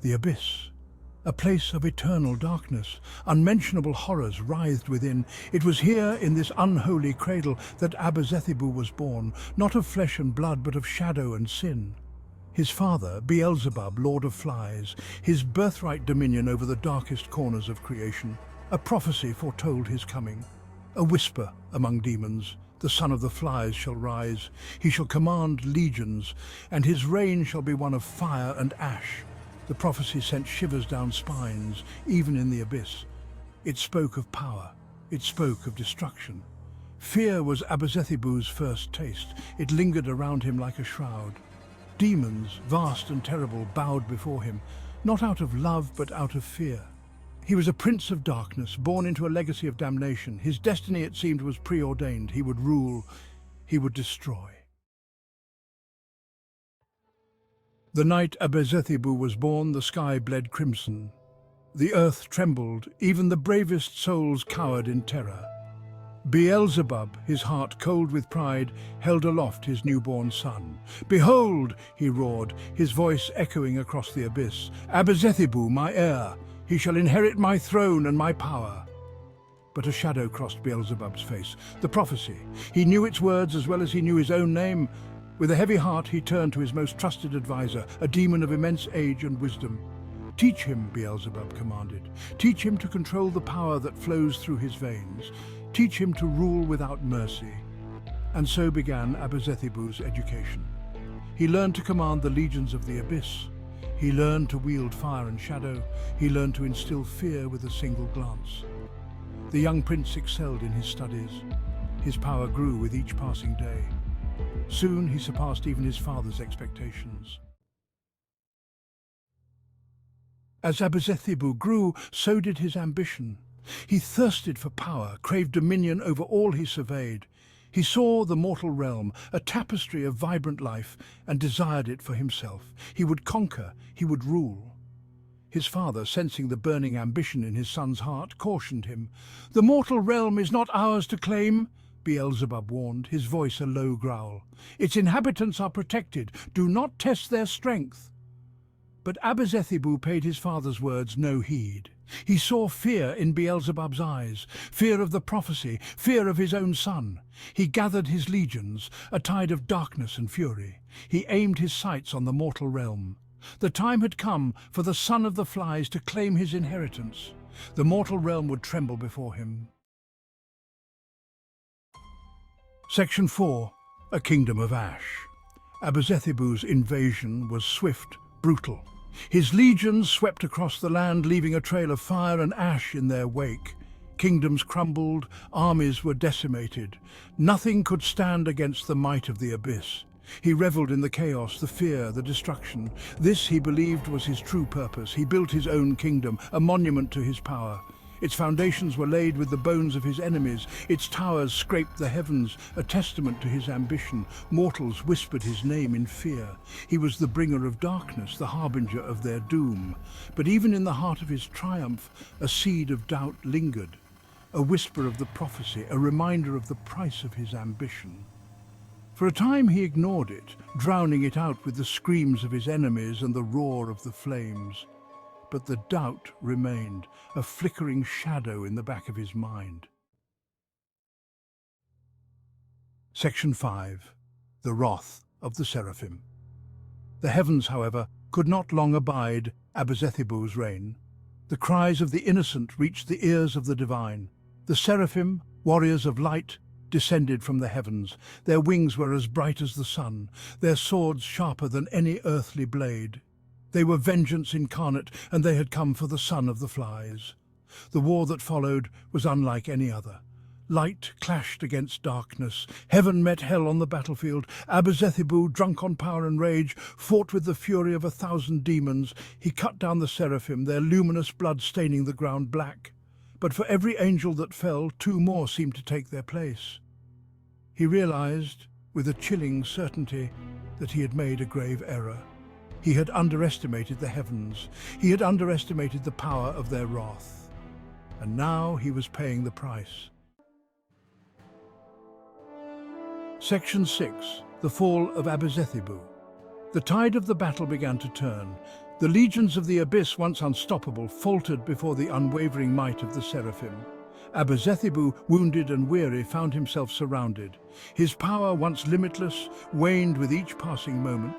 The abyss, a place of eternal darkness. Unmentionable horrors writhed within. It was here, in this unholy cradle, that Abezethibou was born, not of flesh and blood, but of shadow and sin. His father, Beelzebub, Lord of Flies, his birthright dominion over the darkest corners of creation. A prophecy foretold his coming. A whisper among demons. The son of the flies shall rise. He shall command legions, and his reign shall be one of fire and ash. The prophecy sent shivers down spines, even in the abyss. It spoke of power. It spoke of destruction. Fear was Abezethibou's first taste. It lingered around him like a shroud. Demons, vast and terrible, bowed before him, not out of love, but out of fear. He was a prince of darkness, born into a legacy of damnation. His destiny, it seemed, was preordained. He would rule. He would destroy. The night Abezethibou was born, the sky bled crimson. The earth trembled, even the bravest souls cowered in terror. Beelzebub, his heart cold with pride, held aloft his newborn son. "Behold," he roared, his voice echoing across the abyss, "Abezethibou, my heir. He shall inherit my throne and my power." But a shadow crossed Beelzebub's face. The prophecy. He knew its words as well as he knew his own name. With a heavy heart, he turned to his most trusted advisor, a demon of immense age and wisdom. "Teach him," Beelzebub commanded. "Teach him to control the power that flows through his veins. Teach him to rule without mercy." And so began Abezethibou's education. He learned to command the legions of the abyss. He learned to wield fire and shadow. He learned to instill fear with a single glance. The young prince excelled in his studies. His power grew with each passing day. Soon he surpassed even his father's expectations. As Abezethibou grew, so did his ambition. He thirsted for power, craved dominion over all he surveyed. He saw the mortal realm, a tapestry of vibrant life, and desired it for himself. He would conquer, he would rule. His father, sensing the burning ambition in his son's heart, cautioned him. "The mortal realm is not ours to claim," Beelzebub warned, his voice a low growl. "Its inhabitants are protected. Do not test their strength." But Abezethibou paid his father's words no heed. He saw fear in Beelzebub's eyes, fear of the prophecy, fear of his own son. He gathered his legions, a tide of darkness and fury. He aimed his sights on the mortal realm. The time had come for the son of the flies to claim his inheritance. The mortal realm would tremble before him. Section 4. A Kingdom of Ash. Abezethibou's invasion was swift, brutal. His legions swept across the land, leaving a trail of fire and ash in their wake. Kingdoms crumbled, armies were decimated. Nothing could stand against the might of the abyss. He revelled in the chaos, the fear, the destruction. This, he believed, was his true purpose. He built his own kingdom, a monument to his power. Its foundations were laid with the bones of his enemies. Its towers scraped the heavens, a testament to his ambition. Mortals whispered his name in fear. He was the bringer of darkness, the harbinger of their doom. But even in the heart of his triumph, a seed of doubt lingered. A whisper of the prophecy, a reminder of the price of his ambition. For a time he ignored it, drowning it out with the screams of his enemies and the roar of the flames. But the doubt remained, a flickering shadow in the back of his mind. Section 5. The Wrath of the Seraphim. The heavens, however, could not long abide Abezethibou's reign. The cries of the innocent reached the ears of the divine. The seraphim, warriors of light, descended from the heavens. Their wings were as bright as the sun, their swords sharper than any earthly blade. They were vengeance incarnate, and they had come for the son of the flies. The war that followed was unlike any other. Light clashed against darkness. Heaven met hell on the battlefield. Abezethibou, drunk on power and rage, fought with the fury of 1,000 demons. He cut down the seraphim, their luminous blood staining the ground black. But for every angel that fell, 2 more seemed to take their place. He realized, with a chilling certainty, that he had made a grave error. He had underestimated the heavens. He had underestimated the power of their wrath. And now he was paying the price. Section 6. The Fall of Abezethibou. The tide of the battle began to turn. The legions of the abyss, once unstoppable, faltered before the unwavering might of the seraphim. Abezethibou, wounded and weary, found himself surrounded. His power, once limitless, waned with each passing moment.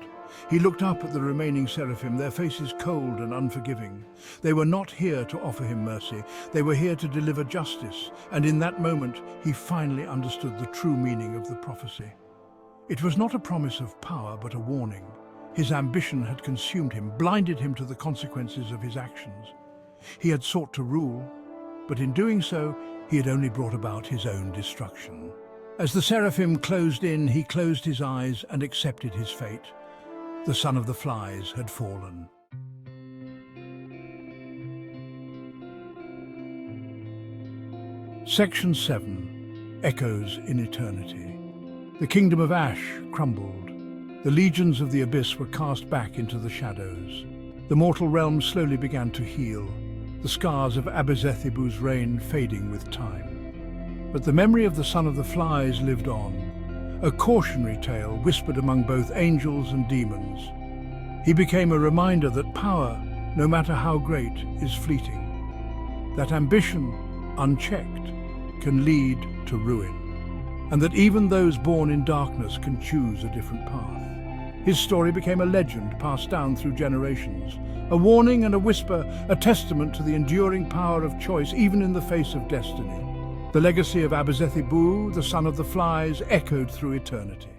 He looked up at the remaining seraphim, their faces cold and unforgiving. They were not here to offer him mercy. They were here to deliver justice, and in that moment he finally understood the true meaning of the prophecy. It was not a promise of power, but a warning. His ambition had consumed him, blinded him to the consequences of his actions. He had sought to rule, but in doing so, he had only brought about his own destruction. As the seraphim closed in, he closed his eyes and accepted his fate. The son of the flies had fallen. Section 7. Echoes in Eternity. The kingdom of Ash crumbled. The legions of the abyss were cast back into the shadows. The mortal realm slowly began to heal, the scars of Abezethibou's reign fading with time. But the memory of the son of the flies lived on, a cautionary tale whispered among both angels and demons. He became a reminder that power, no matter how great, is fleeting, that ambition, unchecked, can lead to ruin, and that even those born in darkness can choose a different path. His story became a legend passed down through generations, a warning and a whisper, a testament to the enduring power of choice even in the face of destiny. The legacy of Abezethibou, the son of the flies, echoed through eternity.